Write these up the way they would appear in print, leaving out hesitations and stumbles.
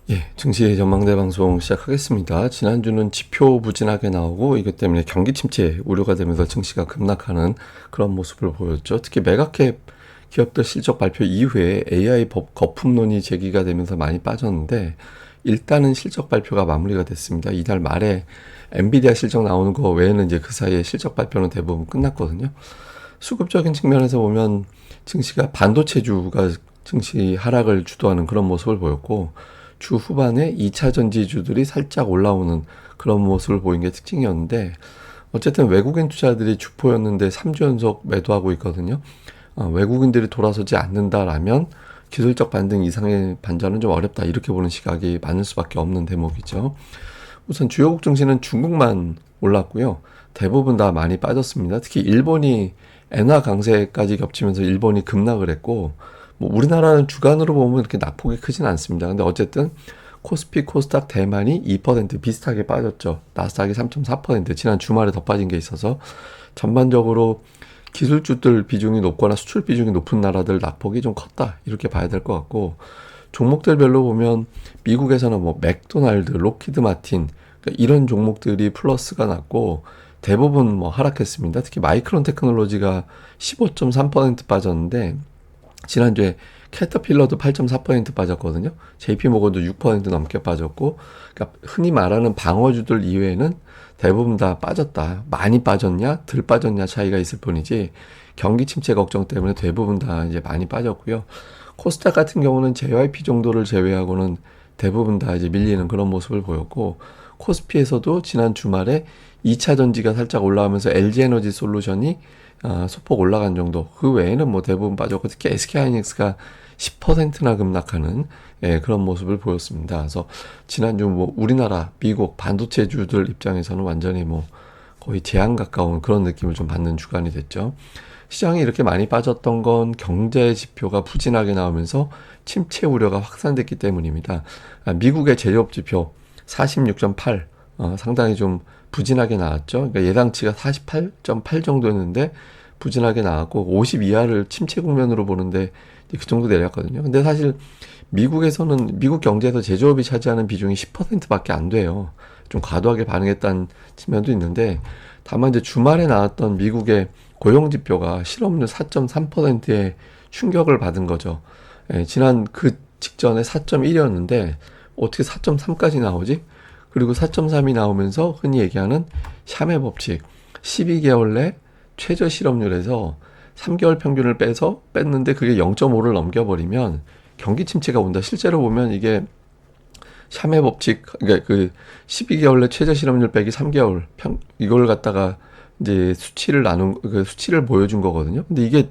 예, 증시 전망대 방송 시작하겠습니다. 지난주는 지표 부진하게 나오고 이것 때문에 경기 침체 우려가 되면서 증시가 급락하는 그런 모습을 보였죠. 특히 메가캡 기업들 실적 발표 이후에 AI 법 거품론이 제기가 되면서 많이 빠졌는데 일단은 실적 발표가 마무리가 됐습니다. 이달 말에 엔비디아 실적 나오는 거 외에는 이제 그 사이에 실적 발표는 대부분 끝났거든요. 수급적인 측면에서 보면 증시가 반도체주가 증시 하락을 주도하는 그런 모습을 보였고 주 후반에 2차 전지주들이 살짝 올라오는 그런 모습을 보인 게 특징이었는데 어쨌든 외국인 투자들이 주포였는데 3주 연속 매도하고 있거든요. 외국인들이 돌아서지 않는다라면 기술적 반등 이상의 반전은 좀 어렵다 이렇게 보는 시각이 많을 수밖에 없는 대목이죠. 우선 주요국 증시는 중국만 올랐고요. 대부분 다 많이 빠졌습니다. 특히 일본이 엔화 강세까지 겹치면서 일본이 급락을 했고 뭐 우리나라는 주간으로 보면 이렇게 낙폭이 크진 않습니다. 근데 어쨌든 코스피, 코스닥, 대만이 2% 비슷하게 빠졌죠. 나스닥이 3.4% 지난 주말에 더 빠진 게 있어서 전반적으로 기술주들 비중이 높거나 수출 비중이 높은 나라들 낙폭이 좀 컸다 이렇게 봐야 될 것 같고 종목들별로 보면 미국에서는 뭐 맥도날드, 로키드 마틴 그러니까 이런 종목들이 플러스가 났고 대부분 뭐 하락했습니다. 특히 마이크론 테크놀로지가 15.3% 빠졌는데 지난주에 캐터필러도 8.4% 빠졌거든요. JP모건도 6% 넘게 빠졌고, 그러니까 흔히 말하는 방어주들 이외에는 대부분 다 빠졌다. 많이 빠졌냐, 덜 빠졌냐 차이가 있을 뿐이지 경기 침체 걱정 때문에 대부분 다 이제 많이 빠졌고요. 코스닥 같은 경우는 JYP 정도를 제외하고는 대부분 다 이제 밀리는 그런 모습을 보였고, 코스피에서도 지난 주말에 2차 전지가 살짝 올라오면서 LG에너지 솔루션이 소폭 올라간 정도. 그 외에는 뭐 대부분 빠졌고 특히 SK하이닉스가 10%나 급락하는 그런 모습을 보였습니다. 그래서 지난주 뭐 우리나라, 미국 반도체주들 입장에서는 완전히 뭐 거의 재앙 가까운 그런 느낌을 좀 받는 주간이 됐죠. 시장이 이렇게 많이 빠졌던 건 경제 지표가 부진하게 나오면서 침체 우려가 확산됐기 때문입니다. 미국의 제조업 지표 46.8 상당히 좀 부진하게 나왔죠. 그러니까 예상치가 48.8 정도였는데 부진하게 나왔고 50 이하를 침체 국면으로 보는데 그 정도 내렸거든요. 근데 사실 미국에서는 미국 경제에서 제조업이 차지하는 비중이 10%밖에 안 돼요. 좀 과도하게 반응했다는 측면도 있는데 다만 이제 주말에 나왔던 미국의 고용 지표가 실업률 4.3%의 충격을 받은 거죠. 지난 그 직전에 4.1이었는데 어떻게 4.3까지 나오지? 그리고 4.3이 나오면서 흔히 얘기하는 샤메 법칙 12개월 내 최저 실업률에서 3개월 평균을 뺐는데 그게 0.5를 넘겨버리면 경기 침체가 온다. 실제로 보면 이게 샤메 법칙 그러니까 그 12개월 내 최저 실업률 빼기 3개월 이걸 갖다가 이제 수치를 나눈 그 수치를 보여준 거거든요. 근데 이게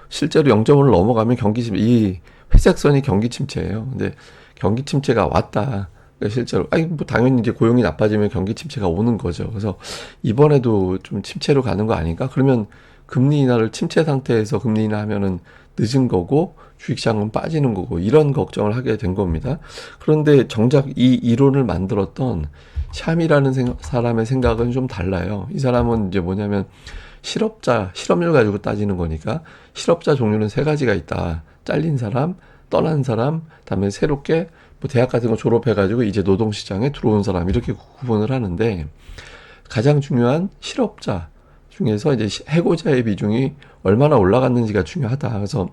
실제로 0.5를 넘어가면 이 회색 선이 경기 침체예요. 근데 경기 침체가 왔다. 실제로 아니 뭐 당연히 이제 고용이 나빠지면 경기 침체가 오는 거죠. 그래서 이번에도 좀 침체로 가는 거 아닌가? 그러면 금리 인하를 침체 상태에서 금리 인하하면은 늦은 거고 주식시장은 빠지는 거고 이런 걱정을 하게 된 겁니다. 그런데 정작 이 이론을 만들었던 샴이라는 사람의 생각은 좀 달라요. 이 사람은 이제 뭐냐면 실업률 가지고 따지는 거니까 실업자 종류는 세 가지가 있다. 잘린 사람, 떠난 사람, 다음에 새롭게 뭐 대학 같은 거 졸업해가지고 이제 노동시장에 들어온 사람 이렇게 구분을 하는데 가장 중요한 실업자 중에서 이제 해고자의 비중이 얼마나 올라갔는지가 중요하다. 그래서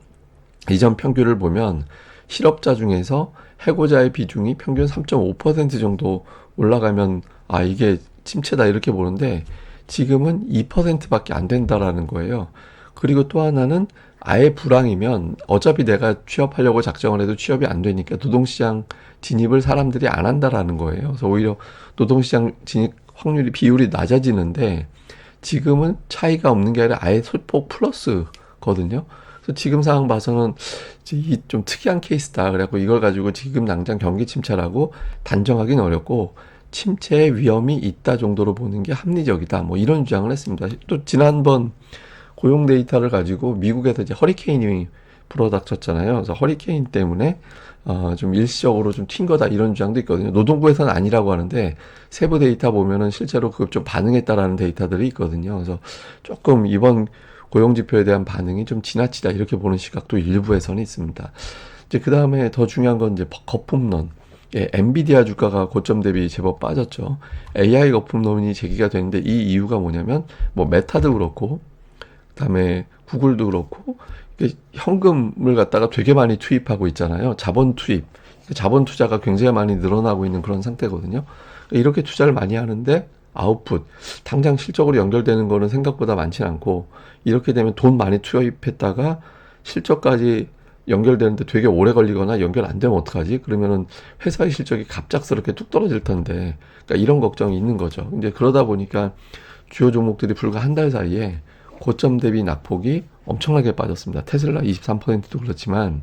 이전 평균을 보면 실업자 중에서 해고자의 비중이 평균 3.5% 정도 올라가면 이게 침체다 이렇게 보는데 지금은 2%밖에 안 된다라는 거예요. 그리고 또 하나는 아예 불황이면 어차피 내가 취업하려고 작정을 해도 취업이 안 되니까 노동시장 진입을 사람들이 안 한다라는 거예요. 그래서 오히려 노동시장 진입 확률이 비율이 낮아지는데 지금은 차이가 없는 게 아니라 아예 소폭 플러스거든요. 그래서 지금 상황 봐서는 이 좀 특이한 케이스다. 그래갖고 이걸 가지고 지금 당장 경기 침체라고 단정하기는 어렵고 침체의 위험이 있다 정도로 보는 게 합리적이다. 뭐 이런 주장을 했습니다. 또 지난번 고용 데이터를 가지고 미국에서 이제 허리케인이 불어닥쳤잖아요. 그래서 허리케인 때문에 좀 일시적으로 좀 튄 거다 이런 주장도 있거든요. 노동부에서는 아니라고 하는데 세부 데이터 보면은 실제로 그 좀 반응했다라는 데이터들이 있거든요. 그래서 조금 이번 고용 지표에 대한 반응이 좀 지나치다 이렇게 보는 시각도 일부에서는 있습니다. 이제 그 다음에 더 중요한 건 이제 거품론. 예, 엔비디아 주가가 고점 대비 제법 빠졌죠. AI 거품론이 제기가 되는데 이 이유가 뭐냐면 뭐 메타도 그렇고 그다음에 구글도 그렇고 이게 현금을 갖다가 되게 많이 투입하고 있잖아요. 자본 투입, 자본 투자가 굉장히 많이 늘어나고 있는 그런 상태거든요. 이렇게 투자를 많이 하는데 아웃풋, 당장 실적으로 연결되는 거는 생각보다 많지 않고 이렇게 되면 돈 많이 투입했다가 실적까지 연결되는데 되게 오래 걸리거나 연결 안 되면 어떡하지? 그러면은 회사의 실적이 갑작스럽게 뚝 떨어질 텐데, 그러니까 이런 걱정이 있는 거죠. 이제 그러다 보니까 주요 종목들이 불과 한 달 사이에 고점 대비 낙폭이 엄청나게 빠졌습니다. 테슬라 23%도 그렇지만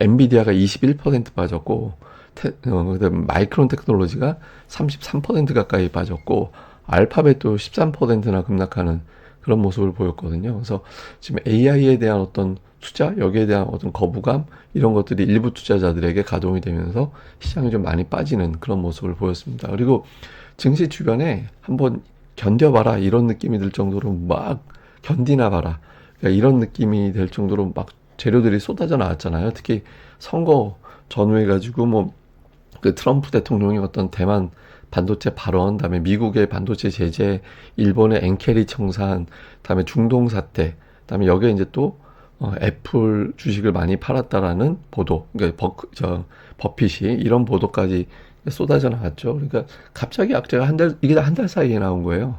엔비디아가 21% 빠졌고 그다음 마이크론 테크놀로지가 33% 가까이 빠졌고 알파벳도 13%나 급락하는 그런 모습을 보였거든요. 그래서 지금 AI에 대한 어떤 투자, 여기에 대한 어떤 거부감 이런 것들이 일부 투자자들에게 가동이 되면서 시장이 좀 많이 빠지는 그런 모습을 보였습니다. 그리고 증시 주변에 한번 견뎌봐라 이런 느낌이 들 정도로 막 견디나 봐라. 그러니까 이런 느낌이 될 정도로 막 재료들이 쏟아져 나왔잖아요. 특히 선거 전후해 가지고 뭐 그 트럼프 대통령의 어떤 대만 반도체 발언, 다음에 미국의 반도체 제재, 일본의 엔캐리 청산, 다음에 중동 사태, 다음에 여기에 이제 또 애플 주식을 많이 팔았다라는 보도, 그러니까 버핏이 이런 보도까지 쏟아져 나왔죠. 그러니까 갑자기 악재가 이게 한 달 사이에 나온 거예요.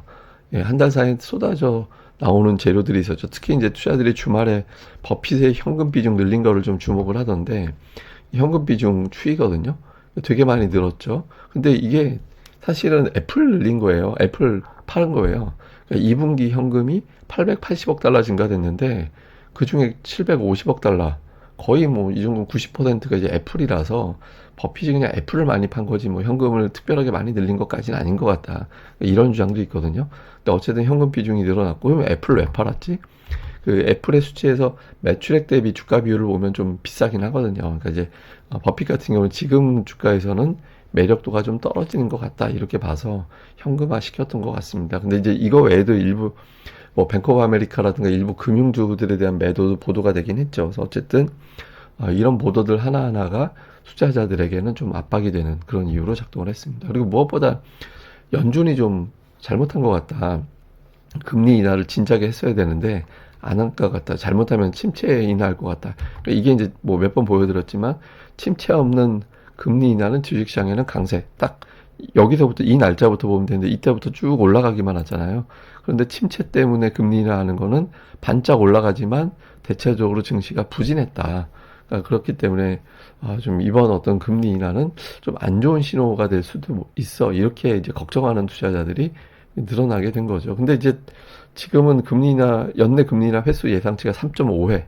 예, 한 달 사이에 쏟아져 나오는 재료들이 있었죠. 특히 이제 투자들이 주말에 버핏의 현금 비중 늘린 거를 좀 주목을 하던데, 현금 비중 추이거든요. 되게 많이 늘었죠. 근데 이게 사실은 애플 늘린 거예요. 애플 파는 거예요. 그러니까 2분기 현금이 880억 달러 증가됐는데, 그 중에 750억 달러, 거의 뭐 이 정도 90%가 이제 애플이라서 버핏이 그냥 애플을 많이 판 거지 뭐 현금을 특별하게 많이 늘린 것까지는 아닌 것 같다. 이런 주장도 있거든요. 근데 어쨌든 현금 비중이 늘어났고, 그러면 애플 왜 팔았지? 그 애플의 수치에서 매출액 대비 주가 비율을 보면 좀 비싸긴 하거든요. 그러니까 이제 버핏 같은 경우는 지금 주가에서는 매력도가 좀 떨어지는 것 같다 이렇게 봐서 현금화 시켰던 것 같습니다. 근데 이제 이거 외에도 일부 뭐 뱅크 오브 아메리카라든가 일부 금융주들에 대한 매도도 보도가 되긴 했죠. 그래서 어쨌든 이런 보도들 하나하나가 투자자들에게는 좀 압박이 되는 그런 이유로 작동을 했습니다. 그리고 무엇보다 연준이 좀 잘못한 것 같다. 금리 인하를 진작에 했어야 되는데 안 한 것 같다. 잘못하면 침체 인하할 것 같다. 그러니까 이게 이제 뭐 몇 번 보여드렸지만 침체 없는 금리 인하는 주식시장에는 강세. 딱 여기서부터 이 날짜부터 보면 되는데 이때부터 쭉 올라가기만 하잖아요. 그런데 침체 때문에 금리 인하하는 거는 반짝 올라가지만 대체적으로 증시가 부진했다. 그러니까 그렇기 때문에 좀 이번 어떤 금리 인하는 좀 안 좋은 신호가 될 수도 있어. 이렇게 이제 걱정하는 투자자들이 늘어나게 된 거죠. 근데 이제 지금은 금리 인하, 연내 금리 인하 횟수 예상치가 3.5회,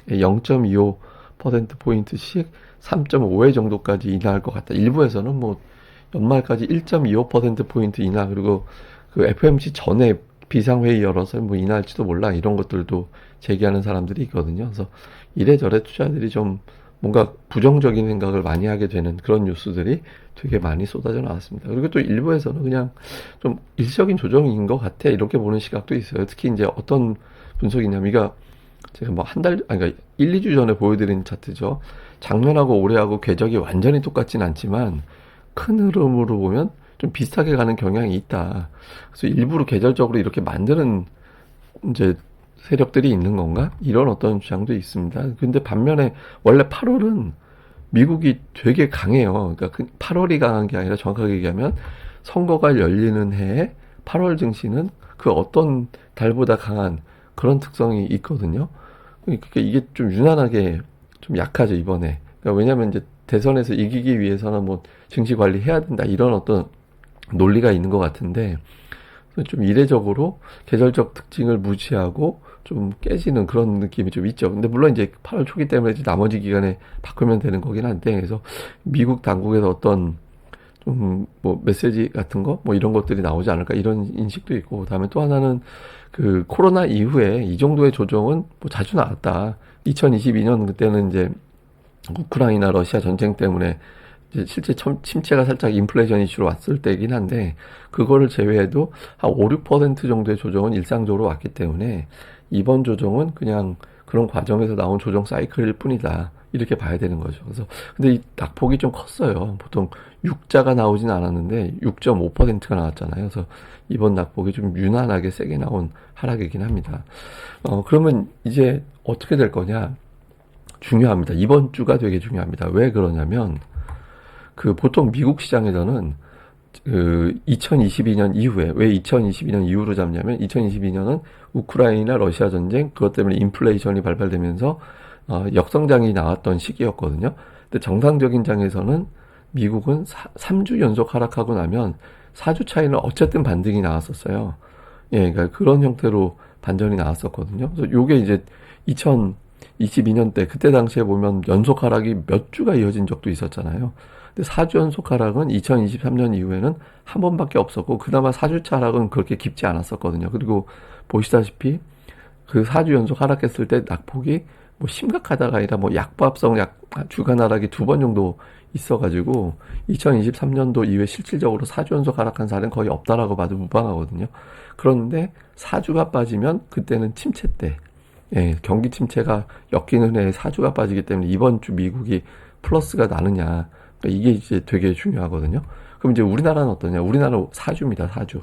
0.25%포인트씩 3.5회 정도까지 인하할 것 같다. 일부에서는 뭐 연말까지 1.25%포인트 인하, 그리고 그 FOMC 전에 비상회의 열어서 뭐 인하할지도 몰라. 이런 것들도 제기하는 사람들이 있거든요. 그래서 이래저래 투자들이 좀 뭔가 부정적인 생각을 많이 하게 되는 그런 뉴스들이 되게 많이 쏟아져 나왔습니다. 그리고 또 일부에서는 그냥 좀 일시적인 조정인 것 같아. 이렇게 보는 시각도 있어요. 특히 이제 어떤 분석이냐면, 이거 제가 뭐 그러니까 1, 2주 전에 보여드린 차트죠. 작년하고 올해하고 궤적이 완전히 똑같진 않지만 큰 흐름으로 보면 좀 비슷하게 가는 경향이 있다. 그래서 일부러 계절적으로 이렇게 만드는 이제 세력들이 있는 건가? 이런 어떤 주장도 있습니다. 근데 반면에 원래 8월은 미국이 되게 강해요. 그러니까 8월이 강한 게 아니라 정확하게 얘기하면 선거가 열리는 해에 8월 증시는 그 어떤 달보다 강한 그런 특성이 있거든요. 그러니까 이게 좀 유난하게 좀 약하죠, 이번에. 그러니까 왜냐면 이제 대선에서 이기기 위해서는 뭐 증시 관리해야 된다 이런 어떤 논리가 있는 것 같은데, 좀 이례적으로 계절적 특징을 무시하고 좀 깨지는 그런 느낌이 좀 있죠. 근데 물론 이제 8월 초기 때문에 이제 나머지 기간에 바꾸면 되는 거긴 한데, 그래서 미국 당국에서 어떤 좀 뭐 메시지 같은 거 뭐 이런 것들이 나오지 않을까 이런 인식도 있고, 그다음에 또 하나는 그 코로나 이후에 이 정도의 조정은 뭐 자주 나왔다. 2022년 그때는 이제 우크라이나 러시아 전쟁 때문에 이제 실제 침체가 살짝 인플레이션 이슈로 왔을 때긴 한데, 그거를 제외해도 한 5, 6% 정도의 조정은 일상적으로 왔기 때문에 이번 조정은 그냥 그런 과정에서 나온 조정 사이클일 뿐이다. 이렇게 봐야 되는 거죠. 그래서 근데 이 낙폭이 좀 컸어요. 보통 6자가 나오진 않았는데 6.5%가 나왔잖아요. 그래서 이번 낙폭이 좀 유난하게 세게 나온 하락이긴 합니다. 그러면 이제 어떻게 될 거냐? 중요합니다. 이번 주가 되게 중요합니다. 왜 그러냐면 그 보통 미국 시장에서는 그 2022년 이후에 왜 2022년 이후로 잡냐면 2022년은 우크라이나 러시아 전쟁 그것 때문에 인플레이션이 발발되면서 역성장이 나왔던 시기였거든요. 근데 정상적인 장에서는 미국은 3주 연속 하락하고 나면 4주 차이는 어쨌든 반등이 나왔었어요. 예, 그러니까 그런 형태로 반전이 나왔었거든요. 그래서 요게 이제 2022년 때 그때 당시에 보면 연속 하락이 몇 주가 이어진 적도 있었잖아요. 근데 4주 연속 하락은 2023년 이후에는 한 번밖에 없었고 그나마 4주차 하락은 그렇게 깊지 않았었거든요. 그리고 보시다시피 그 4주 연속 하락했을 때 낙폭이 뭐 심각하다가 아니라 뭐 약보합성 주간 하락이 2번 정도 있어가지고 2023년도 이후에 실질적으로 4주 연속 하락한 사례는 거의 없다라고 봐도 무방하거든요. 그런데 4주가 빠지면 그때는 침체 때 예, 경기 침체가 엮이는 해에 4주가 빠지기 때문에 이번 주 미국이 플러스가 나느냐 그러니까 이게 이제 되게 중요하거든요. 그럼 이제 우리나라는 어떠냐? 우리나라는 4주입니다. 4주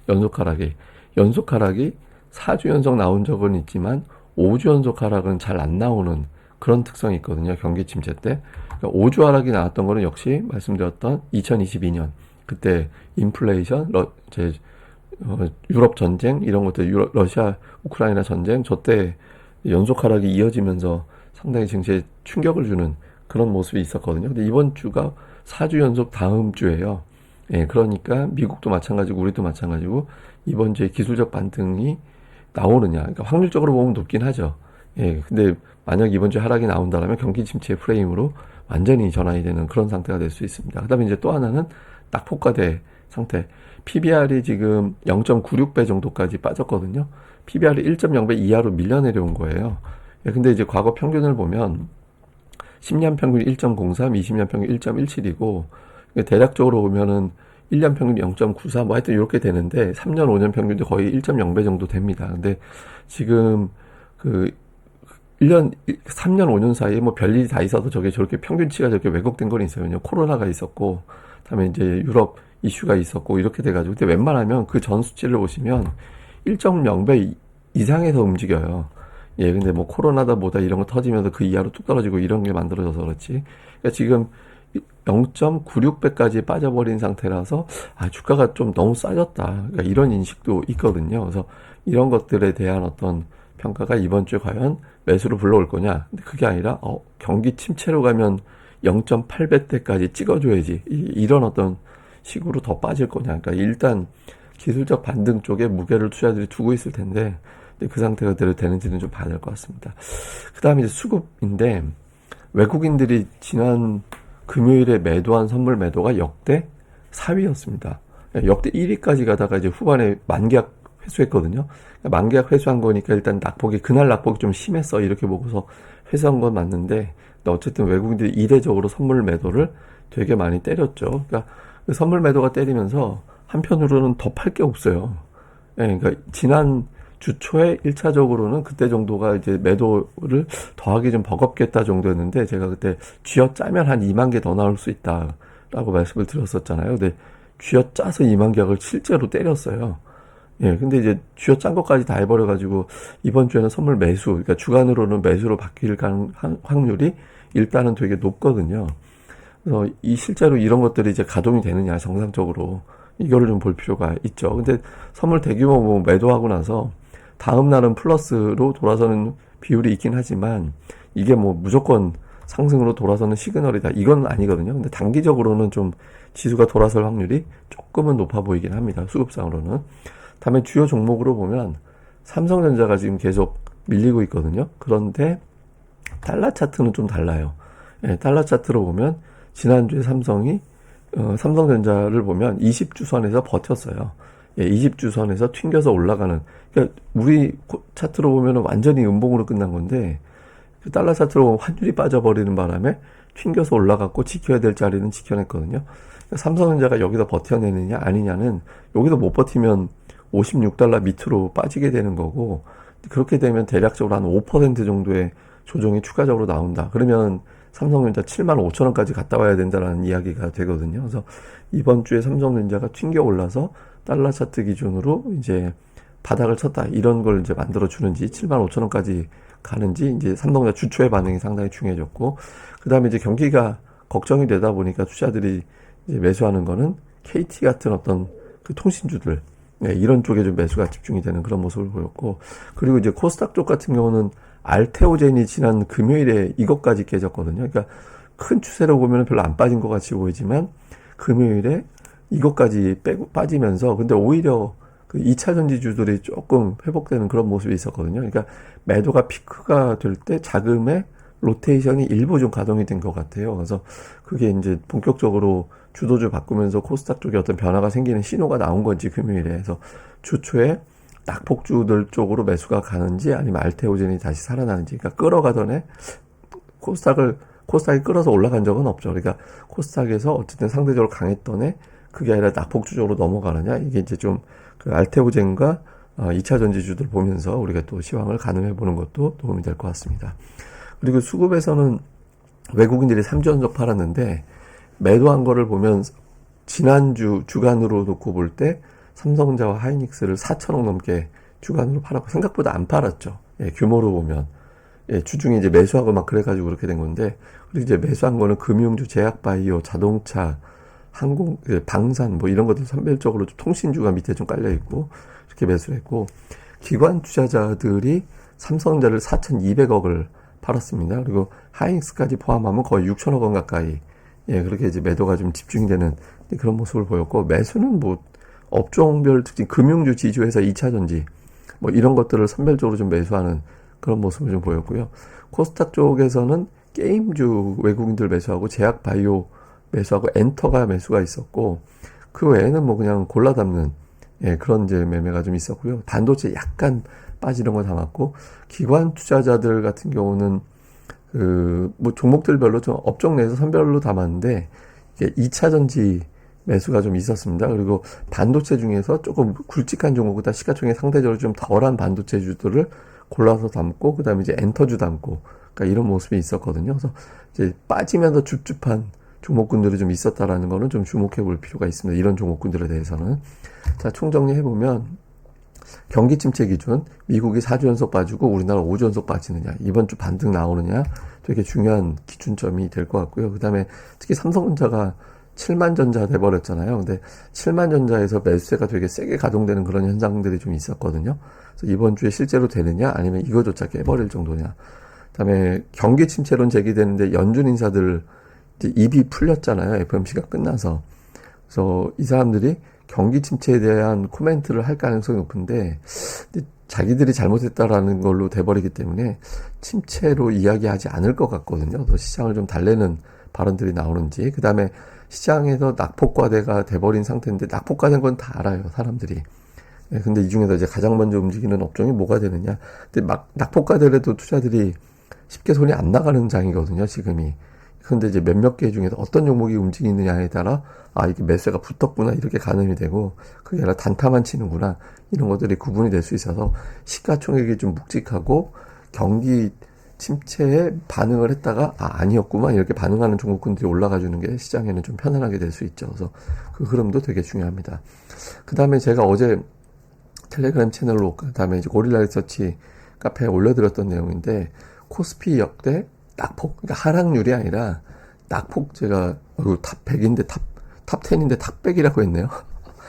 연속 하락이 4주 연속 나온 적은 있지만 5주 연속 하락은 잘 안 나오는 그런 특성이 있거든요. 경기 침체 때. 그러니까 5주 하락이 나왔던 거는 역시 말씀드렸던 2022년 그때 인플레이션, 유럽 전쟁 이런 것들, 러시아 우크라이나 전쟁 저 때 연속 하락이 이어지면서 상당히 증시에 충격을 주는 그런 모습이 있었거든요. 근데 이번 주가 4주 연속 다음 주예요. 예, 그러니까 미국도 마찬가지고 우리도 마찬가지고 이번 주에 기술적 반등이 나오느냐. 그러니까 확률적으로 보면 높긴 하죠. 예, 근데 만약 이번 주에 하락이 나온다면 경기 침체 프레임으로 완전히 전환이 되는 그런 상태가 될 수 있습니다. 그 다음에 이제 또 하나는 낙폭과대 상태. PBR이 지금 0.96배 정도까지 빠졌거든요. PBR이 1.0배 이하로 밀려 내려온 거예요. 예, 근데 이제 과거 평균을 보면 10년 평균 1.03, 20년 평균 1.17이고 대략적으로 보면은 1년 평균 0.94 뭐 하여튼 이렇게 되는데 3년 5년 평균도 거의 1.0배 정도 됩니다. 근데 지금 그 3년 5년 사이에 뭐 별일이 다 있어도 저렇게 평균치가 저렇게 왜곡된 건 있어요. 왜냐면 코로나가 있었고 그다음에 이제 유럽 이슈가 있었고 이렇게 돼가지고 근데 웬만하면 그 전 수치를 보시면 1.0배 이상에서 움직여요. 예, 근데 뭐 코로나다 뭐다 이런 거 터지면서 그 이하로 뚝 떨어지고 이런 게 만들어져서 그렇지. 그러니까 지금 0.96배까지 빠져버린 상태라서 주가가 좀 너무 싸졌다. 그러니까 이런 인식도 있거든요. 그래서 이런 것들에 대한 어떤 평가가 이번 주에 과연 매수로 불러올 거냐. 근데 그게 아니라 경기 침체로 가면 0.8배대까지 찍어줘야지. 이런 어떤 식으로 더 빠질 거냐. 그러니까 일단 기술적 반등 쪽에 무게를 투자들이 두고 있을 텐데 그 상태가 그대로 되는지는 좀 봐야 될 것 같습니다. 그 다음에 이제 수급인데 외국인들이 지난 금요일에 매도한 선물 매도가 역대 4위였습니다. 역대 1위까지 가다가 이제 후반에 만계약 회수했거든요. 만계약 회수한 거니까 일단 그날 낙폭이 좀 심했어. 이렇게 보고서 회수한 건 맞는데, 어쨌든 외국인들이 이례적으로 선물 매도를 되게 많이 때렸죠. 그러니까 그 선물 매도가 때리면서 한편으로는 더 팔 게 없어요. 예, 그러니까 지난 주 초에 1차적으로는 그때 정도가 이제 매도를 더하기 좀 버겁겠다 정도였는데 제가 그때 쥐어 짜면 한 2만 개 더 나올 수 있다라고 말씀을 드렸었잖아요. 근데 쥐어 짜서 2만 개를 실제로 때렸어요. 예, 근데 이제 쥐어 짠 것까지 다 해버려가지고 이번 주에는 선물 매수, 그러니까 주간으로는 매수로 바뀔 확률이 일단은 되게 높거든요. 그래서 실제로 이런 것들이 이제 가동이 되느냐 정상적으로 이거를 좀 볼 필요가 있죠. 근데 선물 대규모 뭐 매도하고 나서 다음 날은 플러스로 돌아서는 비율이 있긴 하지만 이게 뭐 무조건 상승으로 돌아서는 시그널이다. 이건 아니거든요. 근데 단기적으로는 좀 지수가 돌아설 확률이 조금은 높아 보이긴 합니다. 수급상으로는. 다음에 주요 종목으로 보면 삼성전자가 지금 계속 밀리고 있거든요. 그런데 달러 차트는 좀 달라요. 예, 달러 차트로 보면 지난주에 삼성전자를 보면 20주선에서 버텼어요. 예, 20주선에서 튕겨서 올라가는. 그러니까 우리 차트로 보면 완전히 음봉으로 끝난 건데 그 달러 차트로 보면 환율이 빠져버리는 바람에 튕겨서 올라갔고 지켜야 될 자리는 지켜냈거든요. 그러니까 삼성전자가 여기서 버텨내느냐 아니냐는 여기서 못 버티면 56달러 밑으로 빠지게 되는 거고 그렇게 되면 대략적으로 한 5% 정도의 조정이 추가적으로 나온다. 그러면 삼성전자 7만 5천 원까지 갔다 와야 된다는 이야기가 되거든요. 그래서 이번 주에 삼성전자가 튕겨 올라서 달러 차트 기준으로 이제 바닥을 쳤다, 이런 걸 이제 만들어 주는지, 7만 5천 원까지 가는지, 이제 삼성전자 주초의 반응이 상당히 중요해졌고, 그 다음에 이제 경기가 걱정이 되다 보니까 투자들이 이제 매수하는 거는 KT 같은 어떤 그 통신주들, 네, 이런 쪽에 좀 매수가 집중이 되는 그런 모습을 보였고, 그리고 이제 코스닥 쪽 같은 경우는 알테오젠이 지난 금요일에 이것까지 깨졌거든요. 그러니까 큰 추세로 보면 별로 안 빠진 것 같이 보이지만 금요일에 이것까지 빠지면서, 근데 오히려 그 2차 전지주들이 조금 회복되는 그런 모습이 있었거든요. 그러니까 매도가 피크가 될 때 자금의 로테이션이 일부 좀 가동이 된 것 같아요. 그래서 그게 이제 본격적으로 주도주 바꾸면서 코스닥 쪽에 어떤 변화가 생기는 신호가 나온 건지, 금요일에. 해서 주초에 낙폭주들 쪽으로 매수가 가는지 아니면 알테오젠이 다시 살아나는지, 그러니까 끌어가던 애 코스닥이 끌어서 올라간 적은 없죠. 그러니까 코스닥에서 어쨌든 상대적으로 강했던 애, 그게 아니라 낙폭주 쪽으로 넘어가느냐, 이게 이제 좀 그 알테오젠과 2차 전지주들 보면서 우리가 또 시황을 가늠해 보는 것도 도움이 될 것 같습니다. 그리고 수급에서는 외국인들이 3주 연속 팔았는데, 매도한 거를 보면 지난주 주간으로 놓고 볼 때 삼성전자와 하이닉스를 4천억 넘게 주간으로 팔았고, 생각보다 안 팔았죠. 예, 규모로 보면. 예, 주중에 이제 매수하고 막 그래가지고 그렇게 된 건데, 그리고 이제 매수한 거는 금융주, 제약바이오, 자동차, 항공, 방산 뭐 이런 것들 선별적으로 좀 통신주가 밑에 좀 깔려 있고, 이렇게 매수를 했고, 기관 투자자들이 삼성전자를 4,200억을 팔았습니다. 그리고 하이닉스까지 포함하면 거의 6천억 원 가까이, 예, 그렇게 이제 매도가 좀 집중이 되는 그런 모습을 보였고, 매수는 뭐 업종별 특징, 금융주, 지주회사, 2차전지 뭐 이런 것들을 선별적으로 좀 매수하는 그런 모습을 좀 보였고요. 코스닥 쪽에서는 게임주 외국인들 매수하고, 제약 바이오 매수하고, 엔터가 매수가 있었고, 그 외에는 뭐 그냥 골라 담는, 예, 그런 이제 매매가 좀 있었고요. 반도체 약간 빠지는 거 담았고, 기관 투자자들 같은 경우는 뭐 종목들별로 좀 업종 내에서 선별로 담았는데, 이게 2차 전지 매수가 좀 있었습니다. 그리고 반도체 중에서 조금 굵직한 종목보다 시가총액 상대적으로 좀 덜한 반도체주들을 골라서 담고, 그 다음에 이제 엔터주 담고, 그러니까 이런 모습이 있었거든요. 그래서 이제 빠지면서 줍줍한 종목군들이 좀 있었다라는 거는 좀 주목해 볼 필요가 있습니다. 이런 종목군들에 대해서는. 자, 총정리해보면, 경기 침체 기준, 미국이 4주 연속 빠지고 우리나라 5주 연속 빠지느냐, 이번 주 반등 나오느냐, 되게 중요한 기준점이 될 것 같고요. 그 다음에 특히 삼성전자가 7만 전자 돼버렸잖아요. 근데 7만 전자에서 매수세가 되게 세게 가동되는 그런 현상들이 좀 있었거든요. 그래서 이번 주에 실제로 되느냐, 아니면 이거조차 깨버릴 정도냐. 그 다음에 경기 침체론 제기되는데, 연준 인사들 이제 입이 풀렸잖아요. FOMC가 끝나서. 그래서 이 사람들이 경기 침체에 대한 코멘트를 할 가능성이 높은데, 자기들이 잘못했다라는 걸로 돼버리기 때문에 침체로 이야기하지 않을 것 같거든요. 또 시장을 좀 달래는 발언들이 나오는지. 그 다음에 시장에서 낙폭과대가 돼버린 상태인데, 낙폭과대인 건 다 알아요, 사람들이. 예, 근데 이 중에서 이제 가장 먼저 움직이는 업종이 뭐가 되느냐. 근데 막 낙폭과대라도 투자들이 쉽게 손이 안 나가는 장이거든요, 지금이. 근데 이제 몇몇 개 중에서 어떤 종목이 움직이느냐에 따라, 아, 이게 매수가 붙었구나, 이렇게 가늠이 되고, 그게 아니라 단타만 치는구나, 이런 것들이 구분이 될 수 있어서, 시가총액이 좀 묵직하고 경기 침체에 반응을 했다가, 아, 아니었구만, 이렇게 반응하는 종목군들이 올라가 주는 게 시장에는 좀 편안하게 될 수 있죠. 그래서 그 흐름도 되게 중요합니다. 그 다음에 제가 어제 텔레그램 채널로, 그 다음에 이제 고릴라 리서치 카페에 올려드렸던 내용인데, 코스피 역대 낙폭, 그러니까 하락률이 아니라 낙폭, 제가 탑 100인데 탑 10인데 탑 100이라고 했네요.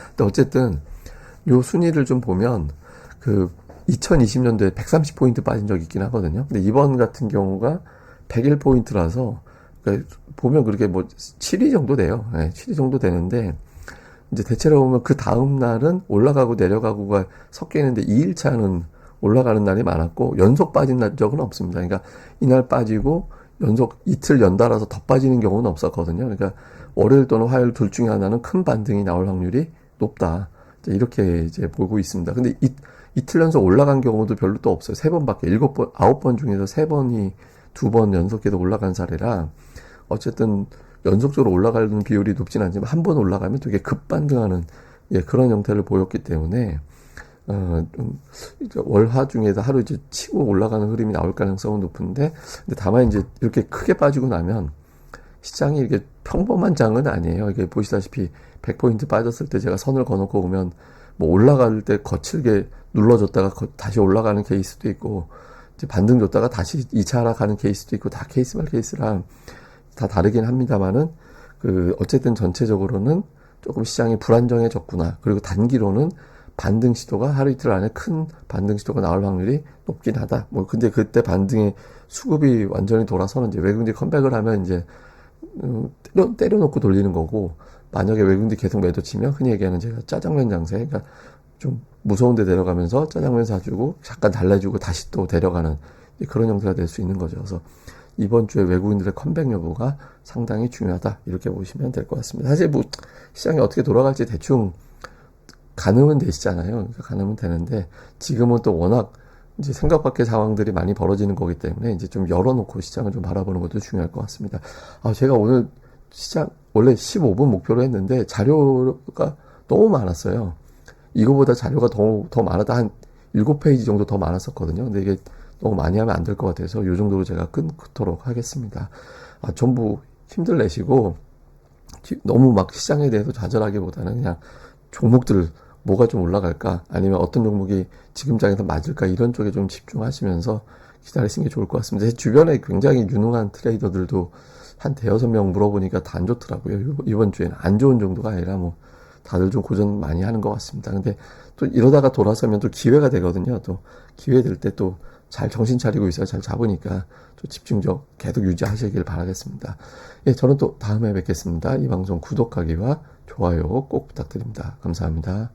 근데 어쨌든 요 순위를 좀 보면, 그 2020년도에 130포인트 빠진 적이 있긴 하거든요. 근데 이번 같은 경우가 101포인트라서, 그러니까 보면 그렇게 뭐 7위 정도 돼요. 네, 7위 정도 되는데, 이제 대체로 보면 그 다음 날은 올라가고 내려가고가 섞여 있는데, 2일차는 올라가는 날이 많았고, 연속 빠진 적은 없습니다. 그러니까 이날 빠지고 연속 이틀 연달아서 더 빠지는 경우는 없었거든요. 그러니까 월요일 또는 화요일 둘 중에 하나는 큰 반등이 나올 확률이 높다, 이렇게 이제 보고 있습니다. 근데 이틀 연속 올라간 경우도 별로 또 없어요. 3번밖에, 9번 중에서 3번이 2번 연속해서 올라간 사례라, 어쨌든 연속적으로 올라가는 비율이 높진 않지만 한 번 올라가면 되게 급반등하는, 예, 그런 형태를 보였기 때문에, 좀 이제 월화 중에도 하루 이제 치고 올라가는 흐름이 나올 가능성은 높은데, 근데 다만 이제 이렇게 크게 빠지고 나면 시장이 이게 평범한 장은 아니에요. 이게 보시다시피 100포인트 빠졌을 때 제가 선을 그어놓고 오면 뭐 올라갈 때 거칠게 눌러줬다가 다시 올라가는 케이스도 있고, 이제 반등 줬다가 다시 2차 하락하는 케이스도 있고, 다 케이스 발 케이스랑 다 다르긴 합니다만은, 어쨌든 전체적으로는 조금 시장이 불안정해졌구나. 그리고 단기로는 반등 시도가 하루 이틀 안에 큰 반등 시도가 나올 확률이 높긴 하다. 뭐, 근데 그때 반등의 수급이 완전히 돌아서는 이제 외국인들이 컴백을 하면 이제, 때려놓고 돌리는 거고, 만약에 외국인들이 계속 매도 치면 흔히 얘기하는 제가 짜장면 장세, 그러니까 좀 무서운 데 데려가면서 짜장면 사주고 잠깐 달래주고 다시 또 데려가는 그런 형태가 될 수 있는 거죠. 그래서 이번 주에 외국인들의 컴백 여부가 상당히 중요하다, 이렇게 보시면 될 것 같습니다. 사실 뭐 시장이 어떻게 돌아갈지 대충 가늠은 되시잖아요. 그러니까 가늠은 되는데, 지금은 또 워낙 이제 생각 밖의 상황들이 많이 벌어지는 거기 때문에 이제 좀 열어놓고 시장을 좀 바라보는 것도 중요할 것 같습니다. 제가 오늘 시장 원래 15분 목표로 했는데 자료가 너무 많았어요. 이거보다 자료가 더 많았다. 한 7페이지 정도 더 많았었거든요. 근데 이게 너무 많이 하면 안 될 것 같아서 이 정도로 제가 끊도록 하겠습니다. 전부 힘들 내시고 너무 막 시장에 대해서 좌절하기보다는 그냥 종목들 뭐가 좀 올라갈까, 아니면 어떤 종목이 지금 장에서 맞을까, 이런 쪽에 좀 집중하시면서 기다리시는 게 좋을 것 같습니다. 제 주변에 굉장히 유능한 트레이더들도 한 대여섯 명 물어보니까 다 안 좋더라고요. 이번 주에는 안 좋은 정도가 아니라 뭐 다들 좀 고전 많이 하는 것 같습니다. 근데 또 이러다가 돌아서면 또 기회가 되거든요. 또 기회 될 때 또 잘 정신 차리고 있어야 잘 잡으니까 좀 집중력 계속 유지하시길 바라겠습니다. 예, 저는 또 다음에 뵙겠습니다. 이 방송 구독하기와 좋아요 꼭 부탁드립니다. 감사합니다.